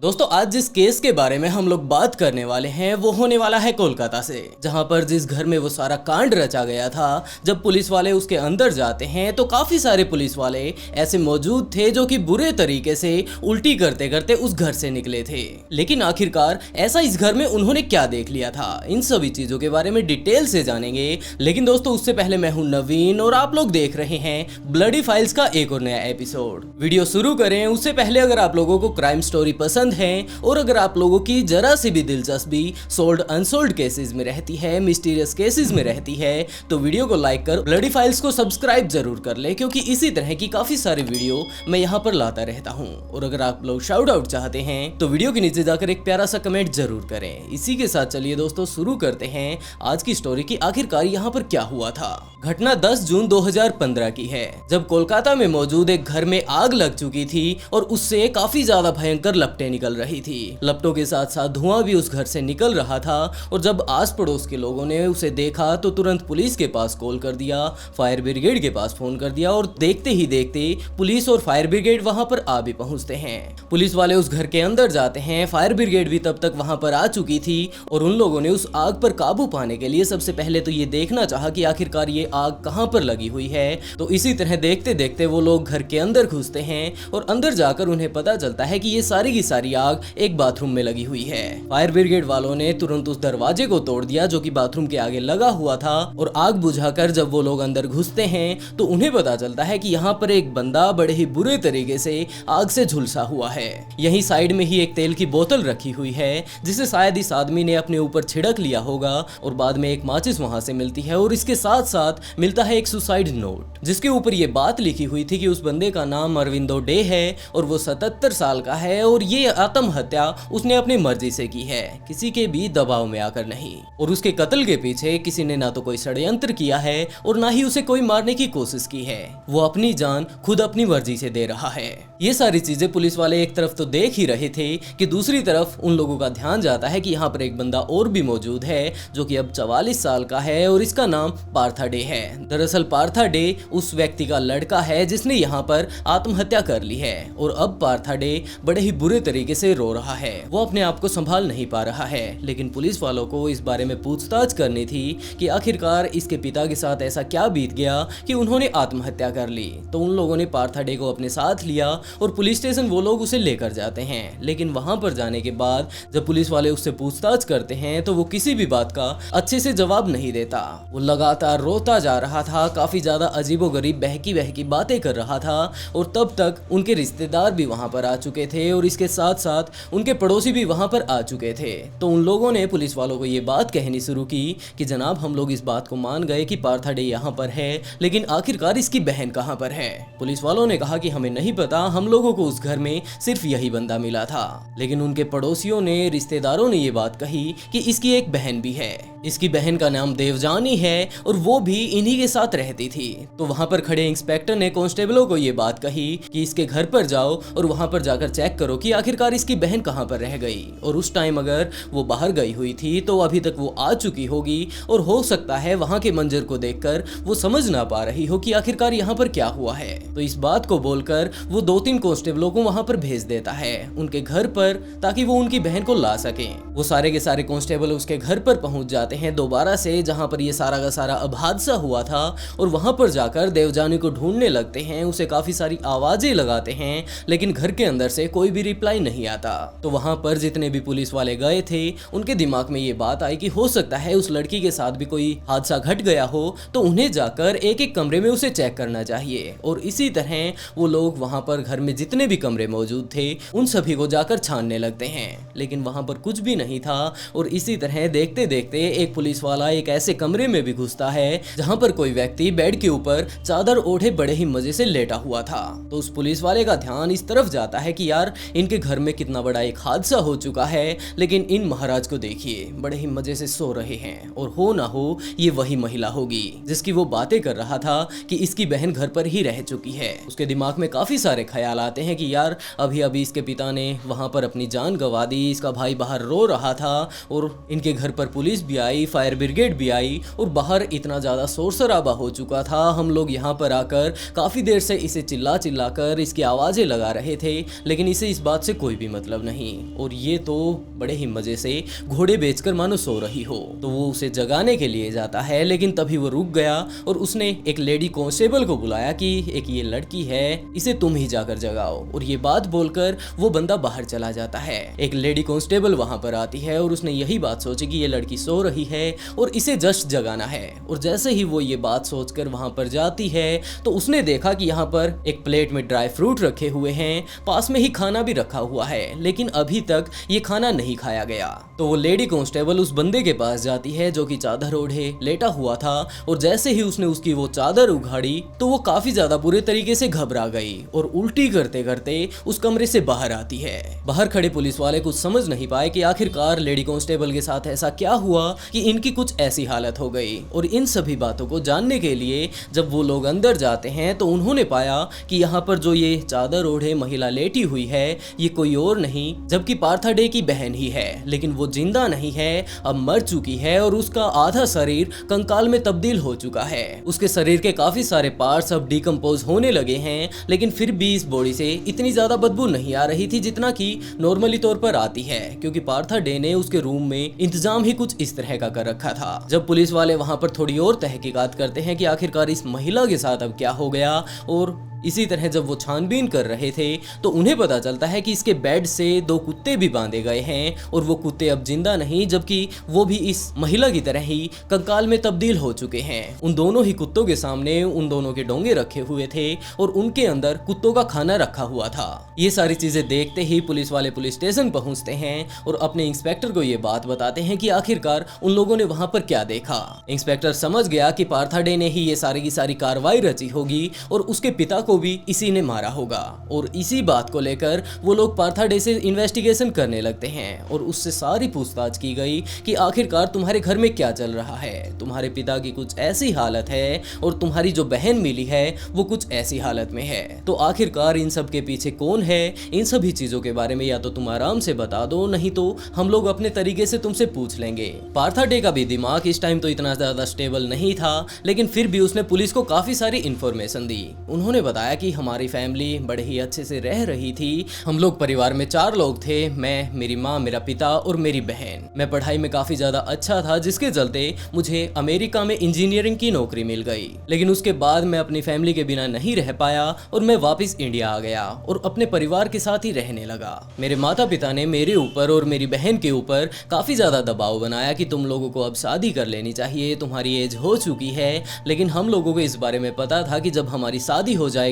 दोस्तों आज जिस केस के बारे में हम लोग बात करने वाले हैं वो होने वाला है कोलकाता से, जहां पर जिस घर में वो सारा कांड रचा गया था। जब पुलिस वाले उसके अंदर जाते हैं तो काफी सारे पुलिस वाले ऐसे मौजूद थे जो कि बुरे तरीके से उल्टी करते करते उस घर से निकले थे। लेकिन आखिरकार ऐसा इस घर में उन्होंने क्या देख लिया था, इन सभी चीजों के बारे में डिटेल से जानेंगे। लेकिन दोस्तों उससे पहले मैं हूं नवीन और आप लोग देख रहे हैं ब्लडी फाइल्स का एक और नया एपिसोड। वीडियो शुरू करें उससे पहले अगर आप लोगों को क्राइम स्टोरी पसंद हैं और अगर आप लोगों की जरा सी भी दिलचस्पी सोल्ड अनसोल्ड केसेस में रहती है, मिस्टीरियस केसेस में रहती है, तो वीडियो को लाइक कर ब्लडी फाइल्स को सब्सक्राइब जरूर कर ले, क्योंकि इसी तरह की काफी सारी वीडियो मैं यहाँ पर लाता रहता हूँ। और अगर आप लोग शाउट आउट चाहते हैं तो वीडियो के नीचे जाकर एक प्यारा सा कमेंट जरूर करें। इसी के साथ चलिए दोस्तों शुरू करते हैं आज की स्टोरी की आखिरकार यहाँ पर क्या हुआ था। घटना 10 जून 2015 की है, जब कोलकाता में मौजूद एक घर में आग लग चुकी थी और उससे काफी ज्यादा भयंकर लपटें निकल रही थी। लपटों के साथ साथ धुआं भी उस घर से निकल रहा था। और जब आस पड़ोस के लोगों ने उसे देखा तो तुरंत पुलिस के पास कॉल कर दिया, फायर ब्रिगेड के पास फोन कर दिया और देखते ही देखते पुलिस और फायर ब्रिगेड वहां पर आ भी पहुंचते हैं। पुलिस वाले उस घर के अंदर जाते हैं, फायर ब्रिगेड भी तब तक वहां पर आ चुकी थी और उन लोगों ने उस आग पर काबू पाने के लिए सबसे पहले तो ये देखना चाहा कि आखिरकार ये आग कहां पर लगी हुई है। तो इसी तरह देखते देखते वो लोग घर के अंदर घुसते हैं और अंदर जाकर उन्हें पता चलता है कि ये सारी की सारी आग एक बाथरूम में लगी हुई है। फायर ब्रिगेड वालों ने तुरंत उस दरवाजे को तोड़ दिया जो कि बाथरूम के आगे लगा हुआ था और आग बुझाकर जब वो लोग अंदर घुसते हैं तो उन्हें पता चलता है कि यहाँ पर एक बंदा बड़े ही बुरे तरीके से आग से झुलसा हुआ है। यहीं साइड में ही एक तेल की बोतल रखी हुई है जिसे शायद इस आदमी ने अपने ऊपर छिड़क लिया होगा और बाद में एक माचिस वहां से मिलती है और इसके साथ साथ मिलता है एक सुसाइड नोट जिसके ऊपर ये बात लिखी हुई थी कि उस बंदे का नाम अरविंदो डे है और वो 77 साल का है और ये आत्महत्या उसने अपनी मर्जी से की है, किसी के भी दबाव में आकर नहीं। और उसके कत्ल के पीछे किसी ने ना तो कोई षड्यंत्र किया है और ना ही उसे कोई मारने की कोशिश की है। वो अपनी जान खुद अपनी मर्जी से दे रहा है। ये सारी चीजें पुलिस वाले एक तरफ तो देख ही रहे थे कि दूसरी तरफ उन लोगों का ध्यान जाता है कि यहाँ पर एक बंदा और भी मौजूद है जो कि अब 44 साल का है और इसका नाम पार्था डे है। दरअसल पार्था डे उस व्यक्ति का लड़का है जिसने यहाँ पर आत्महत्या कर ली है और अब पार्था डे बड़े ही बुरे तरीके से रो रहा है। वो अपने आप को संभाल नहीं पा रहा है। लेकिन पुलिस वालों को इस बारे में पूछताछ करनी थी कि आखिरकार इसके पिता के साथ ऐसा क्या बीत गया कि उन्होंने आत्महत्या कर ली। तो उन लोगों ने पार्था डे को अपने साथ लिया और पुलिस स्टेशन वो लोग उसे लेकर जाते हैं। लेकिन वहां पर जाने के बाद जब पुलिस वाले उससे पूछताछ करते हैं तो वो किसी भी बात का अच्छे से जवाब नहीं देता। वो लगातार रोता जा रहा था, काफी ज्यादा अजीबोगरीब बहकी बहकी बातें कर रहा था और तब तक उनके रिश्तेदार भी वहां पर आ चुके थे और इसके साथ साथ उनके पड़ोसी भी वहां पर आ चुके थे। तो उन लोगों ने पुलिस वालों को ये बात कहनी शुरू की कि जनाब हम लोग इस बात को मान गए कि पार्था डे यहाँ पर है, लेकिन आखिरकार इसकी बहन कहाँ पर है। पुलिस वालों ने कहा कि हमें नहीं पता, हम लोगों को उस घर में सिर्फ यही बंदा मिला था। लेकिन उनके पड़ोसियों ने, रिश्तेदारों ने ये बात कही कि इसकी एक बहन भी है। इसकी बहन का नाम देवजानी है और वो भी इन्हीं के साथ रहती थी। तो वहां पर खड़े इंस्पेक्टर ने कांस्टेबलों को ये बात कही कि इसके घर पर जाओ और वहां पर जाकर चेक करो कि आखिरकार इसकी बहन कहां पर रह गई। और उस टाइम अगर वो बाहर गई हुई थी तो अभी तक वो आ चुकी होगी और हो सकता है वहां के मंजर को देखकर वो समझ ना पा रही हो कि आखिरकार यहाँ पर क्या हुआ है। तो इस बात को बोलकर वो 2-3 कांस्टेबलों को वहां पर भेज देता है उनके घर पर, ताकि वो उनकी बहन को ला सके। वो सारे के सारे कांस्टेबल उसके घर पर पहुंच जाते हैं दोबारा से, जहां पर ये सारा का सारा अब हादसा हुआ था और वहां पर जाकर देवजानी को ढूंढने लगते हैं। उसे काफी सारी आवाजें लगाते हैं लेकिन घर के अंदर से कोई भी रिप्लाई नहीं आता। तो वहां पर जितने भी पुलिस वाले गए थे उनके दिमाग में ये बात आई कि हो सकता है उस लड़की के साथ भी कोई हादसा घट गया हो, तो उन्हें जाकर एक एक कमरे में उसे चेक करना चाहिए। और इसी तरह वो लोग वहां पर घर में जितने भी कमरे मौजूद थे उन सभी को जाकर छानने लगते हैं, लेकिन वहां पर कुछ भी नहीं था। और इसी तरह देखते देखते एक पुलिस वाला एक ऐसे कमरे में भी घुसता है जहां पर कोई व्यक्ति बेड के ऊपर चादर ओढ़े बड़े ही मजे से लेटा हुआ था। तो उस पुलिस वाले का ध्यान इस तरफ जाता है कि यार इनके घर में कितना बड़ा एक हादसा हो चुका है, लेकिन इन महाराज को देखिए बड़े ही मजे से सो रहे हैं और हो ना हो ये वही महिला होगी जिसकी वो बातें कर रहा था कि इसकी बहन घर पर ही रह चुकी है। उसके दिमाग में काफी सारे ख्याल आते हैं कि यार अभी अभी इसके पिता ने वहां पर अपनी जान गंवा दी, इसका भाई बाहर रो रहा था और इनके घर पर पुलिस भी आई, फायर ब्रिगेड भी आई और बाहर इतना ज्यादा शोर शराबा हो चुका था। हम लोग यहाँ पर आकर काफी देर से इसे चिल्ला चिल्ला कर इसकी आवाजें लगा रहे थे, लेकिन इसे इस बात से कोई कोई भी मतलब नहीं और ये तो बड़े ही मजे से घोड़े बेचकर मानो सो रही हो। तो वो उसे जगाने के लिए जाता है, लेकिन तभी वो रुक गया और उसने एक लेडी कांस्टेबल को बुलाया कि एक ये लड़की है, इसे तुम ही जाकर जगाओ। और ये बात बोलकर वो बंदा बाहर चला जाता है। एक लेडी कांस्टेबल वहां पर आती है और उसने यही बात सोची कि ये लड़की सो रही है और इसे जस्ट जगाना है। और जैसे ही वो ये बात सोचकर वहां पर जाती है तो उसने देखा कि यहाँ पर एक प्लेट में ड्राई फ्रूट रखे हुए हैं, पास में ही खाना भी रखा हुआ है, लेकिन अभी तक ये खाना नहीं खाया गया। तो वो लेडी कांस्टेबल उस बंदे के पास जाती है जो कि चादर ओढ़े लेटा हुआ था और जैसे ही उसने उसकी वो चादर उघाड़ी तो वो काफी ज्यादा बुरे तरीके से घबरा गई और उल्टी करते करते उस कमरे से बाहर आती है। बाहर खड़े पुलिस वाले कुछ समझ नहीं पाए कि आखिरकार लेडी कांस्टेबल के साथ ऐसा क्या हुआ कि इनकी कुछ ऐसी हालत हो गई। और इन सभी बातों को जानने के लिए जब वो लोग अंदर जाते हैं तो उन्होंने पाया कि यहाँ पर जो ये चादर ओढ़े महिला लेटी हुई है ये कोई और नहीं जबकि पार्था डे की बहन ही है। लेकिन वो जिंदा नहीं है, अब मर चुकी है और उसका आधा शरीर कंकाल में तब्दील हो चुका है। उसके शरीर के काफी सारे पार्ट्स अब डिकम्पोज होने लगे हैं, लेकिन फिर भी इस बॉडी से इतनी ज्यादा बदबू नहीं आ रही थी जितना कि नॉर्मली तौर पर आती है, क्योंकि पार्था डे ने उसके रूम में इंतजाम ही कुछ इस तरह का कर रखा था। जब पुलिस वाले वहां पर थोड़ी और तहकीकात करते हैं कि आखिरकार इस महिला के साथ अब क्या हो गया, और इसी तरह जब वो छानबीन कर रहे थे तो उन्हें पता चलता है कि इसके बेड से 2 कुत्ते भी बांधे गए हैं और वो कुत्ते अब जिंदा नहीं जबकि वो भी इस महिला की तरह ही कंकाल में तब्दील हो चुके हैं। उन दोनों ही कुत्तों के सामने उन दोनों के डोंगे रखे हुए थे और उनके अंदर कुत्तों का खाना रखा हुआ था। ये सारी चीजें देखते ही पुलिस वाले पुलिस स्टेशन पहुंचते हैं और अपने इंस्पेक्टर को ये बात बताते हैं कि आखिरकार उन लोगों ने वहां पर क्या देखा। इंस्पेक्टर समझ गया कि पार्था डे ने ही ये सारी की सारी कार्रवाई रची होगी और उसके पिता को भी इसी ने मारा होगा। और इसी बात को लेकर वो लोग पार्था डे से इन्वेस्टिगेशन करने लगते हैं और उससे सारी पूछताछ की गई कि आखिरकार तुम्हारे घर में क्या चल रहा है, तुम्हारे पिता की कुछ ऐसी हालत है और तुम्हारी जो बहन मिली है वो कुछ ऐसी हालत में है, तो आखिरकार इन सब के पीछे कौन है। इन सभी चीजों के बारे में या तो तुम आराम से बता दो, नहीं तो हम लोग अपने तरीके से तुमसे पूछ लेंगे। पार्था डे का भी दिमाग इस टाइम तो इतना ज्यादा स्टेबल नहीं था, लेकिन फिर भी उसने पुलिस को काफी सारी इंफॉर्मेशन दी। उन्होंने बताया कि हमारी फैमिली बड़े ही अच्छे से रह रही थी। हम लोग परिवार में 4 लोग थे, मैं, मेरी माँ, मेरा पिता और मेरी बहन। मैं पढ़ाई में काफी ज्यादा अच्छा था जिसके चलते मुझे अमेरिका में इंजीनियरिंग की नौकरी मिल गई, लेकिन उसके बाद मैं अपनी फैमिली के बिना नहीं रह पाया और मैं वापस इंडिया आ गया और अपने परिवार के साथ ही रहने लगा। मेरे माता पिता ने मेरे ऊपर और मेरी बहन के ऊपर काफी ज्यादा दबाव बनाया कि तुम लोगों को अब शादी कर लेनी चाहिए, तुम्हारी एज हो चुकी है। लेकिन हम लोगों को इस बारे में पता था कि जब हमारी शादी हो जाएगी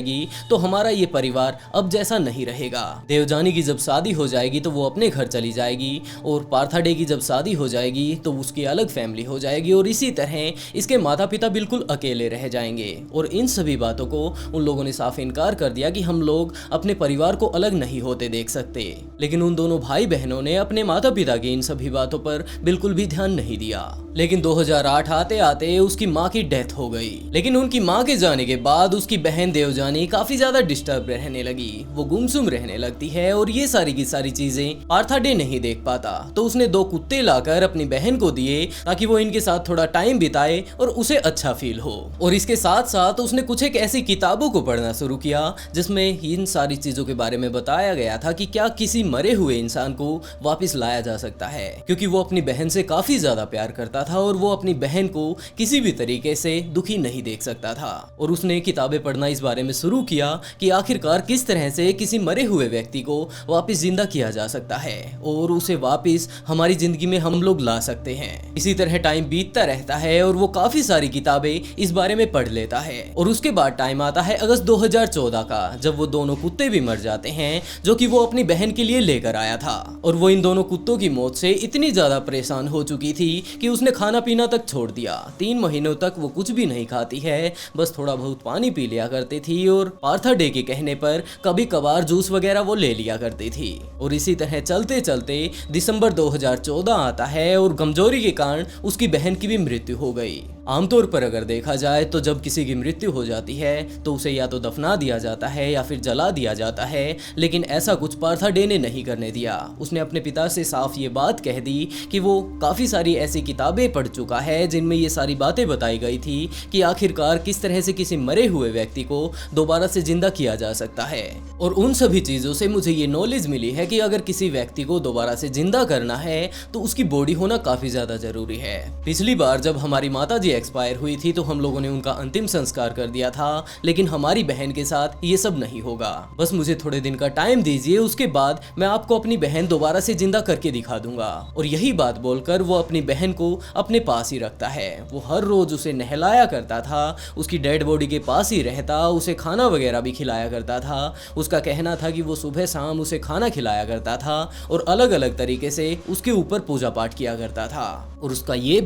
तो हमारा ये परिवार अब जैसा नहीं रहेगा। देवजानी की जब शादी हो जाएगी तो वो अपने घर चली जाएगी और पार्था डे की जब शादी हो जाएगी तो उसकी अलग फैमिली हो जाएगी और इसी तरह इसके माता पिता बिल्कुल अकेले रह जाएंगे। और इन सभी बातों को उन लोगों ने साफ इनकार कर दिया कि हम लोग अपने परिवार को अलग नहीं होते देख सकते। लेकिन उन दोनों भाई बहनों ने अपने माता पिता की इन सभी बातों पर बिल्कुल भी ध्यान नहीं दिया। लेकिन 2008 आते आते उसकी माँ की डेथ हो गई। लेकिन उनकी माँ के जाने के बाद उसकी बहन देवजानी काफी ज्यादा डिस्टर्ब रहने लगी, वो गुमसुम रहने लगती है और ये सारी की सारी चीजें पार्था डे नहीं देख पाता। तो उसने 2 कुत्ते लाकर अपनी बहन को दिए ताकि वो इनके साथ थोड़ा टाइम बिताए और उसे अच्छा फील हो। और इसके साथ साथ उसने कुछ एक ऐसी किताबों को पढ़ना शुरू किया जिसमें इन सारी चीजों के बारे में बताया गया था कि क्या किसी मरे हुए इंसान को वापस लाया जा सकता है, क्योंकि वो अपनी बहन से काफी ज्यादा प्यार करता था और वो अपनी बहन को किसी भी तरीके से दुखी नहीं देख सकता था। और उसने किताबें पढ़ना इस बारे में शुरू किया कि आखिरकार किस तरह से किसी मरे हुए व्यक्ति को वापस जिंदा किया जा सकता है और उसे वापस हमारी जिंदगी में हम लोग ला सकते हैं। इसी तरह टाइम बीतता रहता है और वो काफी सारी किताबें इस बारे में पढ़ लेता है। और उसके बाद टाइम आता है अगस्त 2014 का, जब वो दोनों कुत्ते भी मर जाते हैं जो कि वो अपनी बहन के लिए लेकर आया था। और वो इन दोनों कुत्तों की मौत से इतनी ज्यादा परेशान हो चुकी थी कि उसने खाना पीना तक छोड़ दिया। 3 महीनों तक वो कुछ भी नहीं खाती है, बस थोड़ा बहुत पानी पी लिया करती थी और पार्था डे के कहने पर कभी कभार जूस वगैरह वो ले लिया करती थी। और इसी तरह चलते चलते दिसंबर 2014 आता है और कमजोरी के कारण उसकी बहन की भी मृत्यु हो गई। आमतौर पर अगर देखा जाए तो जब किसी की मृत्यु हो जाती है तो उसे या तो दफना दिया जाता है या फिर जला दिया जाता है, लेकिन ऐसा कुछ पार्था डे ने नहीं करने दिया। उसने अपने पिता से साफ ये बात कह दी कि वो काफ़ी सारी ऐसी किताबें पढ़ चुका है जिनमें ये सारी बातें बताई गई थी कि आखिरकार किस तरह से किसी मरे हुए व्यक्ति को दोबारा से जिंदा किया जा सकता है। और उन सभी चीज़ों से मुझे ये नॉलेज मिली है कि अगर किसी व्यक्ति को दोबारा से जिंदा करना है तो उसकी बॉडी होना काफ़ी ज़्यादा ज़रूरी है। पिछली बार जब हमारी माता जी एक्सपायर हुई थी तो हम लोगों ने उनका अंतिम संस्कार कर दिया था, लेकिन हमारी बहन के साथ ये सब नहीं होगा। बस मुझे थोड़े दिन का टाइम दीजिए, उसके बाद मैं आपको अपनी बहन दोबारा से जिंदा करके दिखा दूंगा। और यही बात बोलकर वो अपनी बहन को अपने पास ही रखता है। वो हर रोज उसे नहलाया करता था, उसकी डेड बॉडी के पास ही रहता, उसे खाना वगैरह भी खिलाया करता था। उसका कहना था कि वो सुबह शाम उसे खाना खिलाया करता था और अलग अलग तरीके से उसके ऊपर पूजा पाठ किया करता था। और उसका ये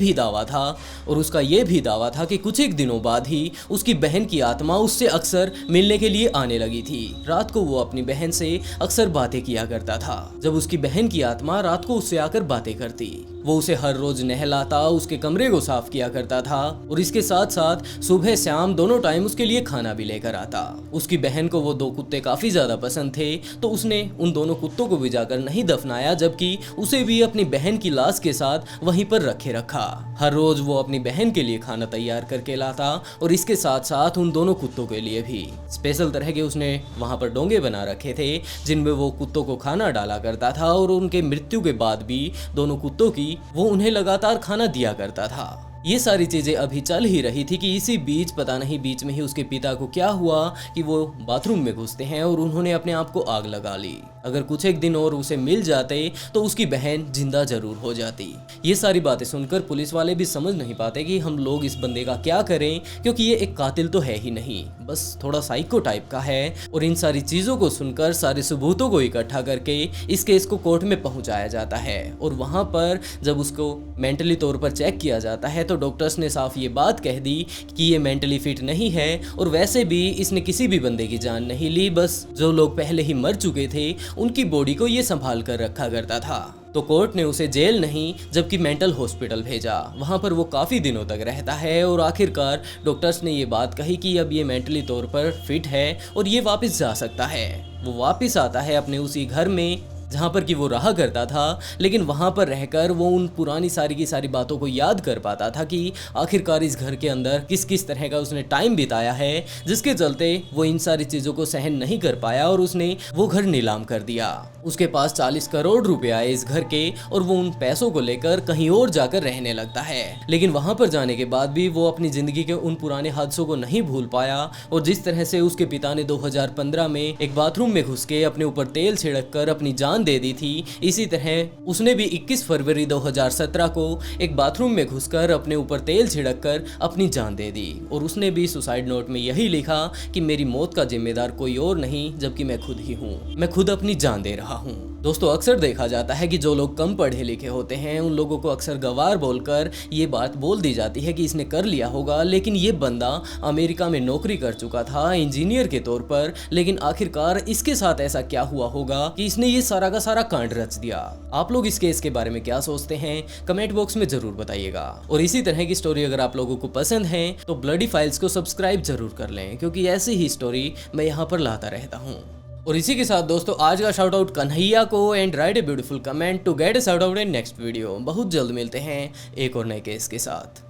भी दावा था कि कुछ एक दिनों बाद ही उसकी बहन की आत्मा उससे अक्सर मिलने के लिए आने लगी थी। रात को वो अपनी बहन से अक्सर बातें किया करता था। जब उसकी बहन की आत्मा रात को उससे आकर बातें करती, वो उसे हर रोज नहलाता, उसके कमरे को साफ किया करता था और इसके साथ साथ सुबह शाम दोनों टाइम उसके लिए खाना भी लेकर आता। उसकी बहन को वो 2 कुत्ते काफी ज्यादा पसंद थे, तो उसने उन दोनों कुत्तों को भी जाकर नहीं दफनाया, जबकि उसे भी अपनी बहन की लाश के साथ वहीं पर रखे रखा। हर रोज वो अपनी बहन के लिए खाना तैयार करके लाता और इसके साथ साथ उन दोनों कुत्तों के लिए भी स्पेशल तरह के उसने वहां पर डोंगे बना रखे थे जिनमें वो कुत्तों को खाना डाला करता था। और उनके मृत्यु के बाद भी दोनों कुत्तों की वो उन्हें लगातार खाना दिया करता था। ये सारी चीजें अभी चल ही रही थी कि इसी बीच पता नहीं बीच में ही उसके पिता को क्या हुआ कि वो बाथरूम में घुसते हैं और उन्होंने अपने आप को आग लगा ली। अगर कुछ एक दिन और उसे मिल जाते तो उसकी बहन जिंदा जरूर हो जाती। ये सारी बातें सुनकर पुलिस वाले भी समझ नहीं पाते कि हम लोग इस बंदे का क्या करें, क्योंकि ये एक कातिल तो है ही नहीं, बस थोड़ा साइको टाइप का है। और इन सारी चीजों को सुनकर सारे सबूतों को इकट्ठा करके इस केस को कोर्ट में पहुंचाया जाता है। और वहां पर जब उसको मेंटली तौर पर चेक किया जाता है तो डॉक्टर्स ने साफ ये बात कह दी कि ये मेंटली फिट नहीं है और वैसे भी इसने किसी भी बंदे की जान नहीं ली, बस जो लोग पहले ही मर चुके थे उनकी बॉडी को ये संभाल कर रखा करता था। तो कोर्ट ने उसे जेल नहीं जबकि मेंटल हॉस्पिटल भेजा। वहां पर वो काफ़ी दिनों तक रहता है और आखिरकार डॉक्टर्स ने ये बात कही कि अब ये मेंटली तौर पर फिट है और ये वापस जा सकता है। वो वापस आता है अपने उसी घर में जहाँ पर कि वो रहा करता था, लेकिन वहाँ पर रहकर वो उन पुरानी सारी की सारी बातों को याद कर पाता था कि आखिरकार इस घर के अंदर किस किस तरह का उसने टाइम बिताया है, जिसके चलते वो इन सारी चीज़ों को सहन नहीं कर पाया और उसने वो घर नीलाम कर दिया। उसके पास 40 करोड़ रुपए आए इस घर के और वो उन पैसों को लेकर कहीं और जाकर रहने लगता है। लेकिन वहाँ पर जाने के बाद भी वो अपनी ज़िंदगी के उन पुराने हादसों को नहीं भूल पाया और जिस तरह से उसके पिता ने 2015 में एक बाथरूम में घुस के अपने ऊपर तेल छिड़क कर अपनी जान दे दी थी, इसी तरह उसने भी 21 फरवरी 2017 को एक बाथरूम में घुसकर अपने ऊपर तेल छिड़क कर अपनी जान दे दी। और उसने भी सुसाइड नोट में यही लिखा कि मेरी मौत का जिम्मेदार कोई और नहीं जबकि मैं खुद ही हूँ, मैं खुद अपनी जान दे रहा हूँ। दोस्तों, अक्सर देखा जाता है कि जो लोग कम पढ़े लिखे होते हैं उन लोगों को अक्सर गवार बोलकर ये बात बोल दी जाती है कि इसने कर लिया होगा, लेकिन ये बंदा अमेरिका में नौकरी कर चुका था इंजीनियर के तौर पर, लेकिन आखिरकार इसके साथ ऐसा क्या हुआ होगा कि इसने ये सारा का सारा कांड रच दिया। आप लोग इस केस के बारे में क्या सोचते हैं कमेंट बॉक्स में जरूर बताइएगा। और इसी तरह की स्टोरी अगर आप लोगों को पसंद है तो ब्लडी फाइल्स को सब्सक्राइब जरूर कर लें, क्योंकि ऐसी ही स्टोरी मैं यहाँ पर लाता रहता हूँ। और इसी के साथ दोस्तों आज का शाउट आउट कन्हैया को and write a beautiful comment to get a shout out in next video. बहुत जल्द मिलते हैं एक और नए केस के साथ।